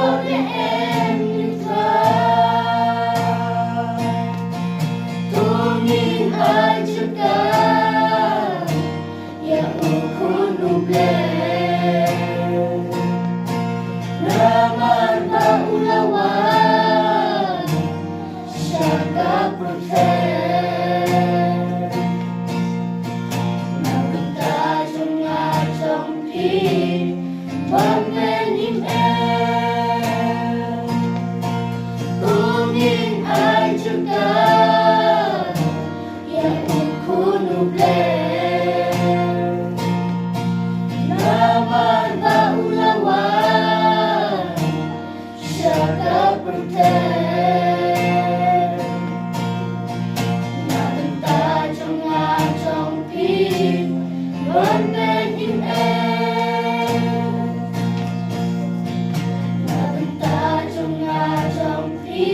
både hemifrån. Tungin ajuka ya ukunuble namar baulawan syaka protect nabenta jonga jongki pagmenim tungin ajuka ya ukunuble namar baulawan syaka protect nabenta jonga jongpi pagmenim nabenta jonga jongpi